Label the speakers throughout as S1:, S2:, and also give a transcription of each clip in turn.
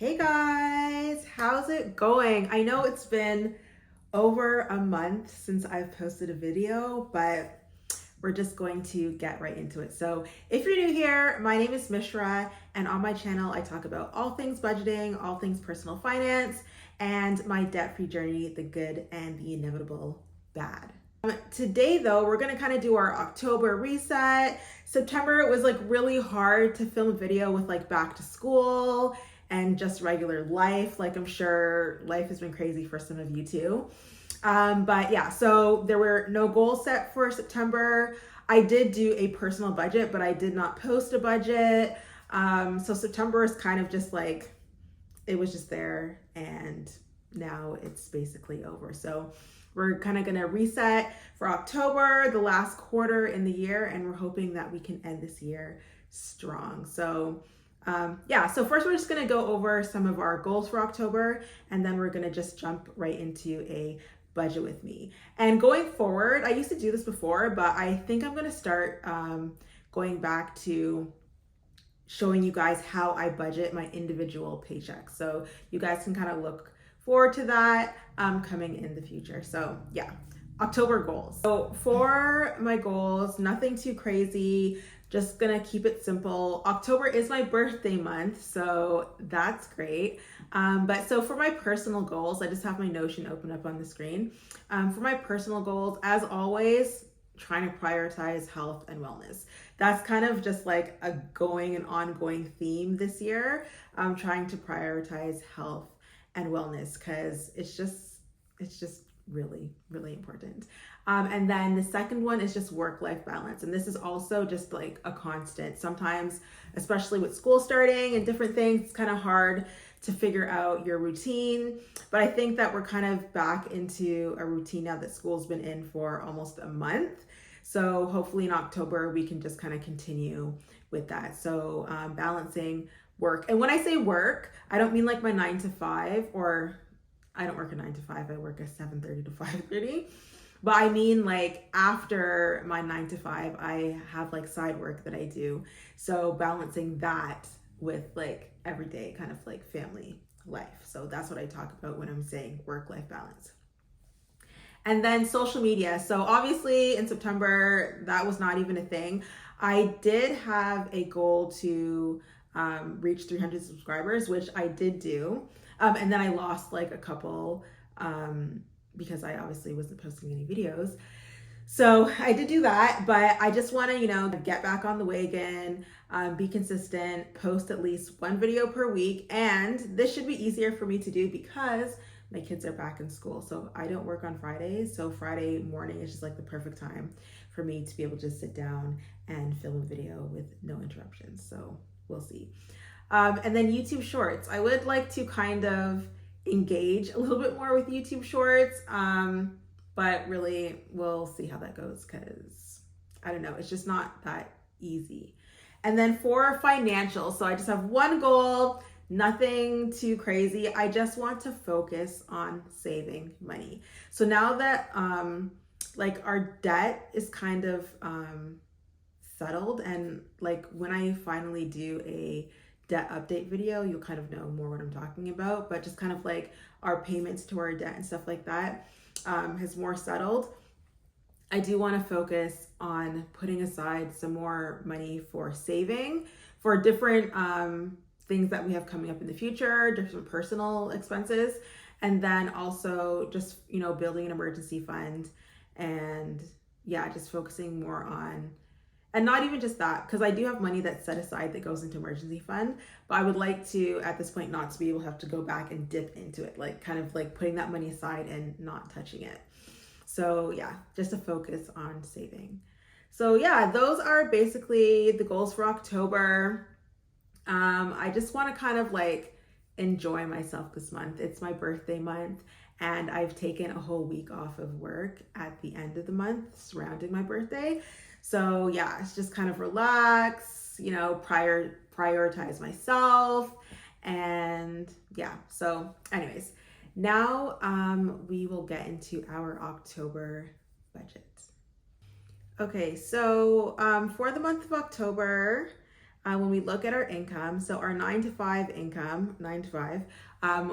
S1: Hey guys, how's it going? I know it's been over a month since I've posted a video, but we're just going to get right into it. So if you're new here, my name is Mishra, and on my channel, I talk about all things budgeting, all things personal finance, and my debt-free journey, the good and the inevitable bad. Today though, we're gonna kind of do our October reset. September, it was like really hard to film a video with like back to school and just regular life. Like I'm sure life has been crazy for some of you too. But yeah, so there were no goals set for September. I did do a personal budget, but I did not post a budget. So September is kind of just like, it was just there and now it's basically over. So we're kind of going to reset for October, the last quarter in the year, and we're hoping that we can end this year strong. So yeah, so first we're just going to go over some of our goals for October, and then we're going to just jump right into a budget with me. And going forward, I used to do this before, but I think I'm going to start going back to showing you guys how I budget my individual paychecks. So you guys can kind of look forward to that coming in the future. So yeah, October goals. So for my goals, nothing too crazy, just gonna keep it simple. October is my birthday month, so that's great. But so for my personal goals, I just have my Notion open up on the screen. For my personal goals, as always, trying to prioritize health and wellness. That's kind of just like a going and ongoing theme this year. I'm trying to prioritize health and wellness because it's just really, really important. And then the second one is just work-life balance. And this is also just like a constant. Sometimes, especially with school starting and different things, it's kind of hard to figure out your routine. But I think that we're kind of back into a routine now that school's been in for almost a month. So hopefully in October, we can just kind of continue with that. So balancing work. And when I say work, I don't mean like my 9 to 5, or I don't work a 9 to 5. I work a 7:30 to 5:30. But I mean like after my 9 to 5, I have like side work that I do. So balancing that with like everyday kind of like family life. So that's what I talk about when I'm saying work-life balance. And then social media. So obviously in September, that was not even a thing. I did have a goal to reach 300 subscribers, which I did do. And then I lost like a couple because I obviously wasn't posting any videos. So I did do that, but I just want to, get back on the wagon, be consistent, post at least one video per week. And this should be easier for me to do because my kids are back in school. So I don't work on Fridays. So Friday morning is just like the perfect time for me to be able to just sit down and film a video with no interruptions. So we'll see. And then YouTube Shorts. I would like to kind of engage a little bit more with YouTube Shorts. But really we'll see how that goes because I don't know, it's just not that easy. And then for financial, so I just have one goal, nothing too crazy. I just want to focus on saving money. So now that like our debt is kind of settled, and like when I finally do a debt update video, you'll kind of know more what I'm talking about, but just kind of like our payments to our debt and stuff like that has more settled. I do want to focus on putting aside some more money for saving for different things that we have coming up in the future, different personal expenses, and then also just, building an emergency fund, and yeah, just focusing more on, and not even just that, because I do have money that's set aside that goes into emergency fund, but I would like to, at this point, not to be able to have to go back and dip into it, like kind of like putting that money aside and not touching it. So yeah, just a focus on saving. So yeah, those are basically the goals for October. I just want to kind of like enjoy myself this month. It's my birthday month, and I've taken a whole week off of work at the end of the month surrounding my birthday. So yeah, it's just kind of relax, prioritize myself. And yeah, so anyways, now we will get into our October budget. Okay, so for the month of October, when we look at our income, so our 9 to 5 income, 9 to 5,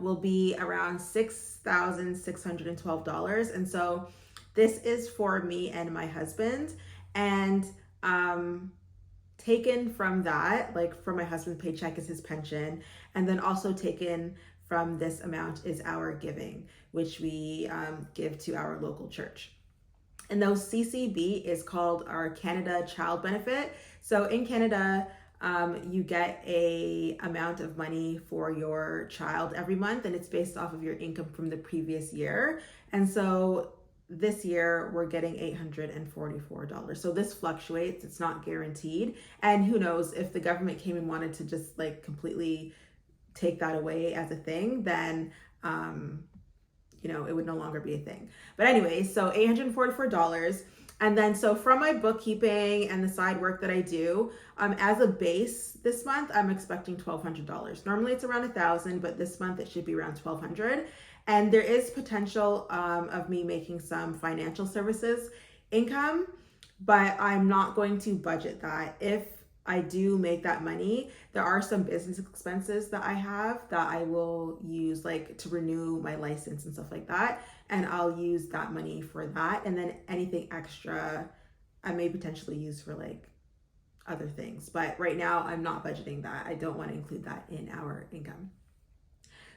S1: will be around $6,612. And so this is for me and my husband. And taken from that, like from my husband's paycheck is his pension. And then also taken from this amount is our giving, which we give to our local church. And those CCB is called our Canada Child Benefit. So in Canada, you get a amount of money for your child every month, and it's based off of your income from the previous year. And so this year we're getting $844. So this fluctuates, it's not guaranteed. And who knows, if the government came and wanted to just like completely take that away as a thing, then it would no longer be a thing. But anyway, so $844. And then so from my bookkeeping and the side work that I do, as a base this month, I'm expecting $1,200. Normally it's around $1,000, but this month it should be around $1,200. And there is potential of me making some financial services income, but I'm not going to budget that. If I do make that money, there are some business expenses that I have that I will use, like to renew my license and stuff like that. And I'll use that money for that. And then anything extra I may potentially use for like other things. But right now I'm not budgeting that. I don't want to include that in our income.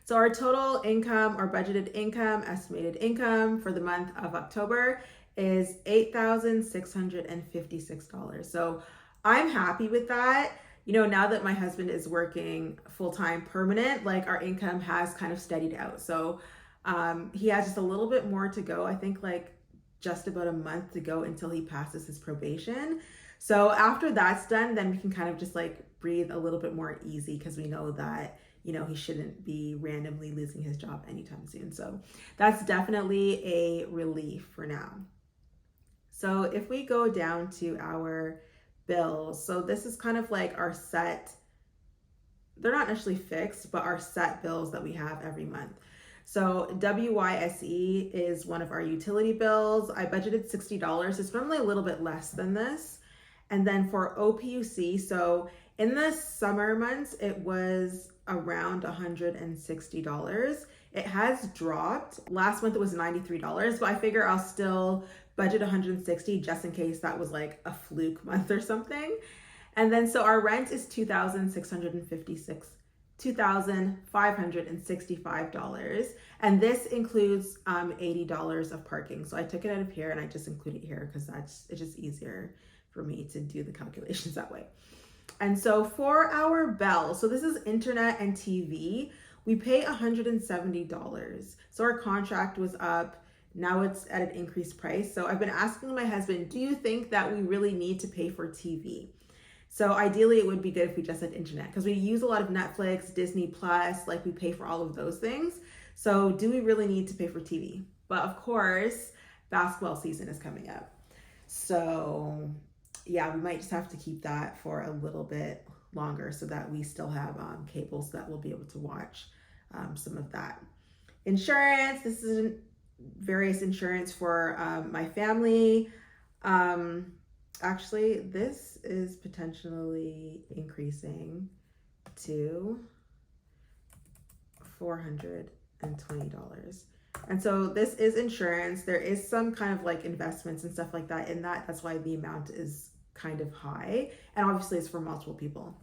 S1: So our total income, or budgeted income, estimated income for the month of October is $8,656. So I'm happy with that. Now that my husband is working full-time permanent, like our income has kind of steadied out. So he has just a little bit more to go. I think like just about a month to go until he passes his probation. So after that's done, then we can kind of just like breathe a little bit more easy, because we know that he shouldn't be randomly losing his job anytime soon. So that's definitely a relief for now. So if we go down to our bills, so this is kind of like our set, they're not actually fixed, but our set bills that we have every month. So WYSE is one of our utility bills. I budgeted $60. It's normally a little bit less than this. And then for OPUC, so in the summer months, it was around $160. It has dropped. Last month it was $93, but I figure I'll still budget $160 just in case that was like a fluke month or something. And then so our rent is $2,565. And this includes $80 of parking. So I took it out of here and I just included it here because it's just easier for me to do the calculations that way. And so for our bill, so this is internet and TV, we pay $170. So our contract was up. Now it's at an increased price. So I've been asking my husband, do you think that we really need to pay for TV? So ideally it would be good if we just had internet, because we use a lot of Netflix, Disney Plus, like we pay for all of those things. So do we really need to pay for TV? But of course, basketball season is coming up. So yeah, we might just have to keep that for a little bit longer so that we still have cables that we'll be able to watch some of that. Insurance, this is various insurance for my family. Actually, this is potentially increasing to $420. And so this is insurance. There is some kind of like investments and stuff like that in that. That's why the amount is kind of high. And obviously it's for multiple people.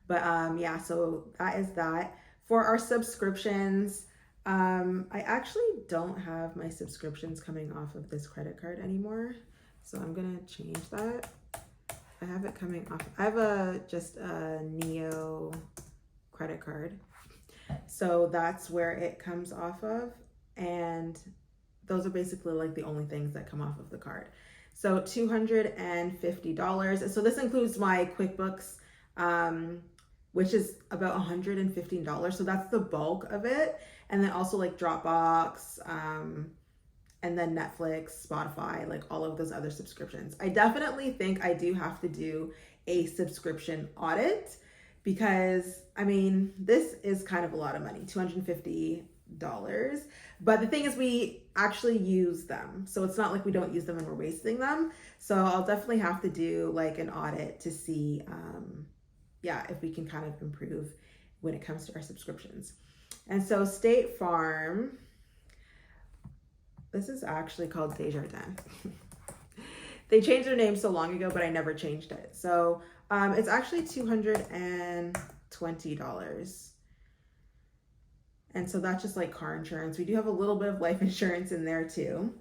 S1: But yeah, so that is that. For our subscriptions, I actually don't have my subscriptions coming off of this credit card anymore. So I'm gonna change that. I have it coming off. I have just a Neo credit card. So that's where it comes off of. And those are basically like the only things that come off of the card. So $250. So this includes my QuickBooks, which is about $115. So that's the bulk of it. And then also like Dropbox, and then Netflix, Spotify, like all of those other subscriptions. I definitely think I do have to do a subscription audit, because I mean, this is kind of a lot of money, $250 But the thing is, we actually use them. So it's not like we don't use them and we're wasting them. So I'll definitely have to do like an audit to see, yeah, if we can kind of improve when it comes to our subscriptions. And so State Farm, this is actually called Desjardins. They changed their name so long ago, but I never changed it. So it's actually $220. And so that's just like car insurance. We do have a little bit of life insurance in there too.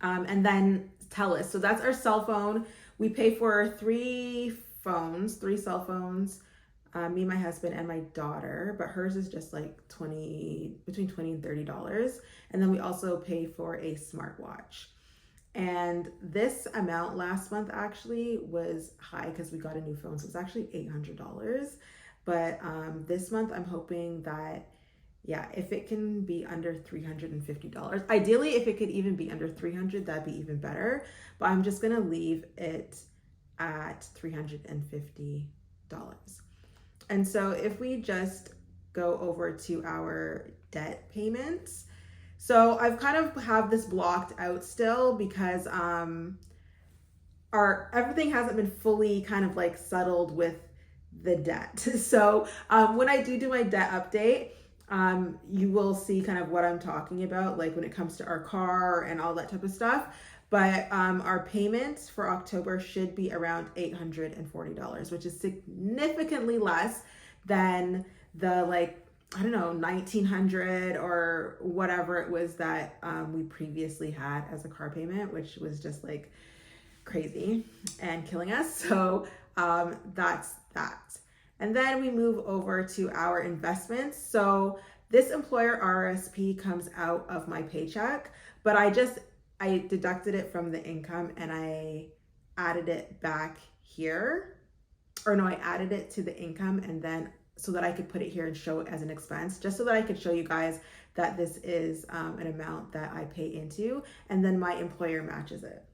S1: And then TELUS. So that's our cell phone. We pay for three cell phones, me, my husband, and my daughter. But hers is just like between $20 and $30. And then we also pay for a smartwatch. And this amount last month actually was high because we got a new phone. So it's actually $800. But this month I'm hoping that, yeah, if it can be under $350, ideally, if it could even be under $300, that'd be even better. But I'm just gonna leave it at $350. And so if we just go over to our debt payments, so I've kind of have this blocked out still because everything hasn't been fully kind of like settled with the debt. So when I do my debt update, you will see kind of what I'm talking about, like when it comes to our car and all that type of stuff. But our payments for October should be around $840, which is significantly less than the like, I don't know, 1900 or whatever it was that we previously had as a car payment, which was just like crazy and killing us. So that's that. And then we move over to our investments. So this employer RRSP comes out of my paycheck, but I deducted it from the income and I added it back here. Or no, I added it to the income and then so that I could put it here and show it as an expense, just so that I could show you guys that this is an amount that I pay into, and then my employer matches it.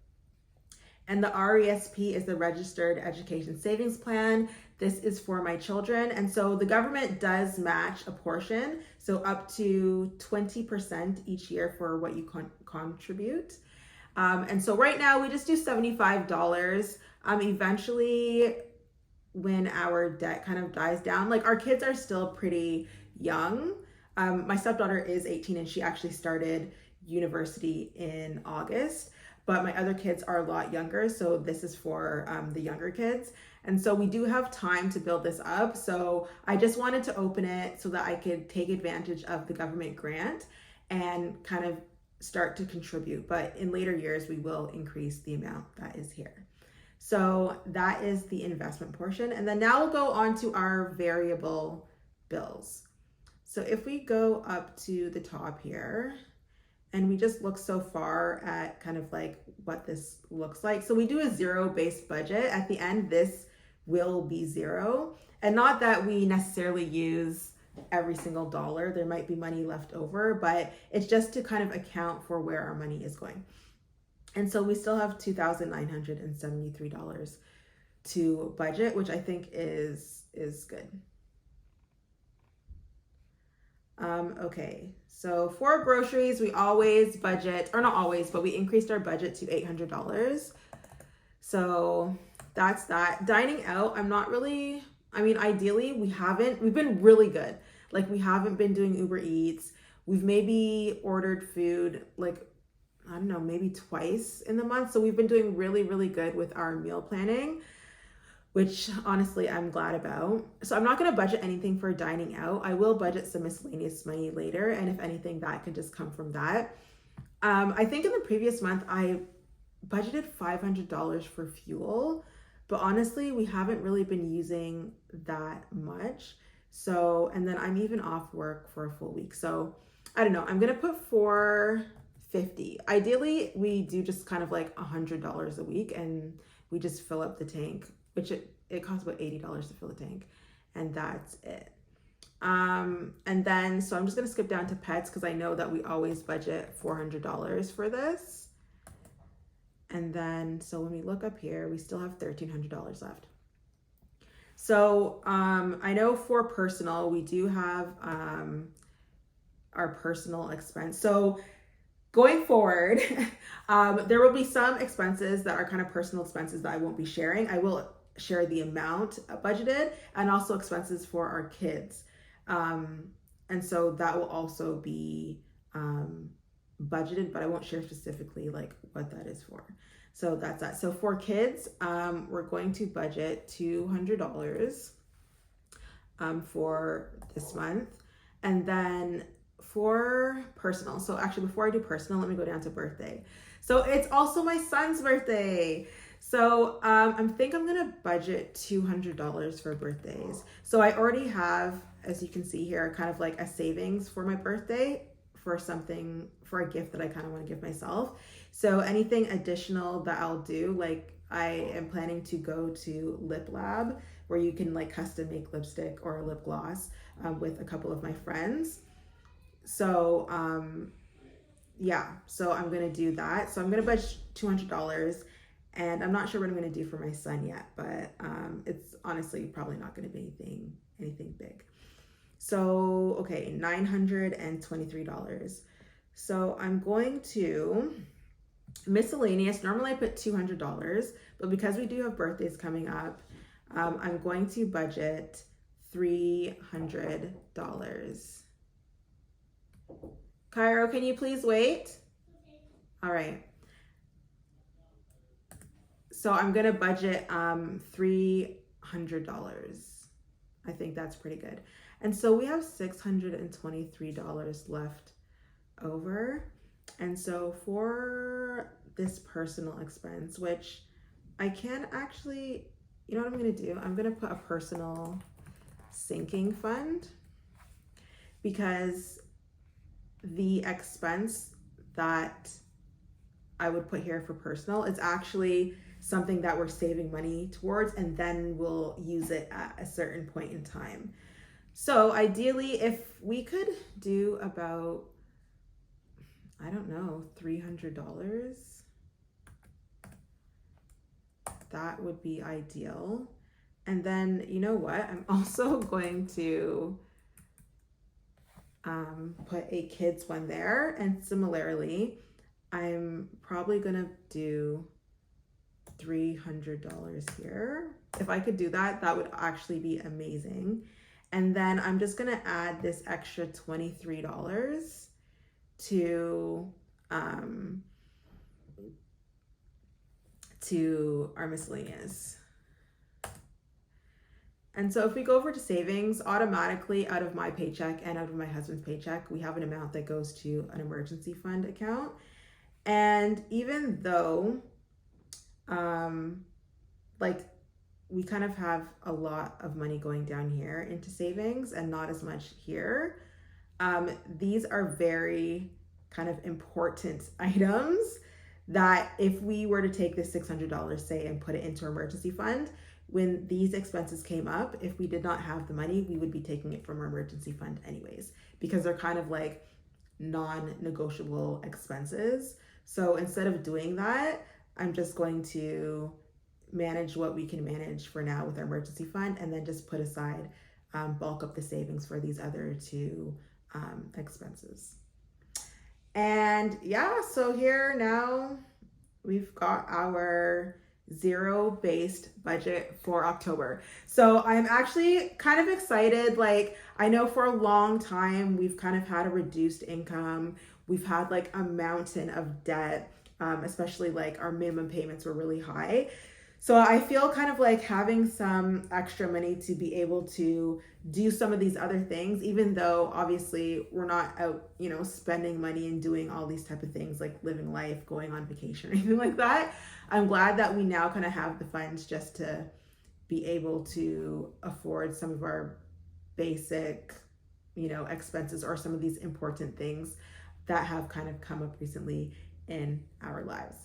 S1: And the RESP is the Registered Education Savings Plan. This is for my children. And so the government does match a portion, so up to 20% each year for what you contribute. And so right now we just do $75. Eventually, when our debt kind of dies down, like our kids are still pretty young. My stepdaughter is 18 and she actually started university in August, but my other kids are a lot younger. So this is for the younger kids. And so we do have time to build this up. So I just wanted to open it so that I could take advantage of the government grant and kind of start to contribute. But in later years, we will increase the amount that is here. So that is the investment portion. And then now we'll go on to our variable bills. So if we go up to the top here and we just look so far at kind of like what this looks like. So we do a zero-based budget. At the end, this will be zero. And not that we necessarily use every single dollar. There might be money left over, but it's just to kind of account for where our money is going. And so we still have $2,973 to budget, which I think is good. Okay, so for groceries, we always budget, or not always, but we increased our budget to $800. So that's that. Dining out, ideally we've been really good. Like we haven't been doing Uber Eats. We've maybe ordered food like, I don't know, maybe twice in the month. So we've been doing really, really good with our meal planning, which honestly I'm glad about. So I'm not going to budget anything for dining out. I will budget some miscellaneous money later. And if anything, that can just come from that. I think in the previous month, I budgeted $500 for fuel, but honestly, we haven't really been using that much. So, and then I'm even off work for a full week. So I don't know, I'm going to put $450. Ideally, we do just kind of like $100 a week and we just fill up the tank, which it costs about $80 to fill the tank, and that's it. And then, so I'm just gonna skip down to pets because I know that we always budget $400 for this. And then, so when we look up here, we still have $1,300 left. So I know for personal, we do have our personal expense. So going forward, there will be some expenses that are kind of personal expenses that I won't be sharing. I will share the amount budgeted and also expenses for our kids. And so that will also be budgeted, but I won't share specifically like what that is for. So that's that. So for kids, we're going to budget $200 for this month. And then for personal, so actually before I do personal, let me go down to birthday. So it's also my son's birthday. So I think I'm gonna budget $200 for birthdays. So I already have, as you can see here, kind of like a savings for my birthday for something, for a gift that I kind of want to give myself. So anything additional that I'll do, like I am planning to go to Lip Lab, where you can like custom make lipstick or a lip gloss with a couple of my friends. So yeah, so I'm gonna do that. So I'm gonna budget $200, and I'm not sure what I'm gonna do for my son yet, but it's honestly probably not gonna be anything big. So okay, $923. So I'm going to miscellaneous. Normally I put $200, but because we do have birthdays coming up, I'm going to budget $300. Cairo, can you please wait? All right. So I'm gonna budget $300. I think that's pretty good. And so we have $623 left over. And so for this personal expense, which I can actually, you know what I'm gonna do? I'm gonna put a personal sinking fund, because the expense that I would put here for personal is actually something that we're saving money towards, and then we'll use it at a certain point in time. So ideally, if we could do about, I don't know, $300, that would be ideal. And then, you know what? I'm also going to put a kids one there. And similarly, I'm probably gonna do $300 here. If I could do that, that would actually be amazing. And then I'm just gonna add this extra $23 to our miscellaneous. And so if we go over to savings, automatically out of my paycheck and out of my husband's paycheck, we have an amount that goes to an emergency fund account. And even though like we kind of have a lot of money going down here into savings and not as much here, these are very kind of important items that if we were to take this $600, say, and put it into our emergency fund, when these expenses came up, if we did not have the money, we would be taking it from our emergency fund anyways, because they're kind of like non-negotiable expenses. So instead of doing that, I'm just going to manage what we can manage for now with our emergency fund, and then just put aside, bulk up the savings for these other two expenses. And yeah, so here now we've got our zero-based budget for October. So I'm actually kind of excited. Like, I know for a long time we've kind of had a reduced income. We've had like a mountain of debt, especially like our minimum payments were really high. So I feel kind of like having some extra money to be able to do some of these other things, even though obviously we're not out, you know, spending money and doing all these type of things like living life, going on vacation or anything like that. I'm glad that we now kind of have the funds just to be able to afford some of our basic, you know, expenses, or some of these important things that have kind of come up recently in our lives.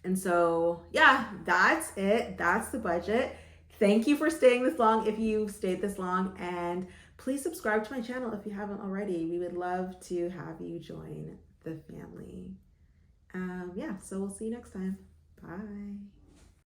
S1: And so, yeah, that's it. That's the budget. Thank you for staying this long if you've stayed this long. And please subscribe to my channel if you haven't already. We would love to have you join the family. Yeah, so we'll see you next time. Bye.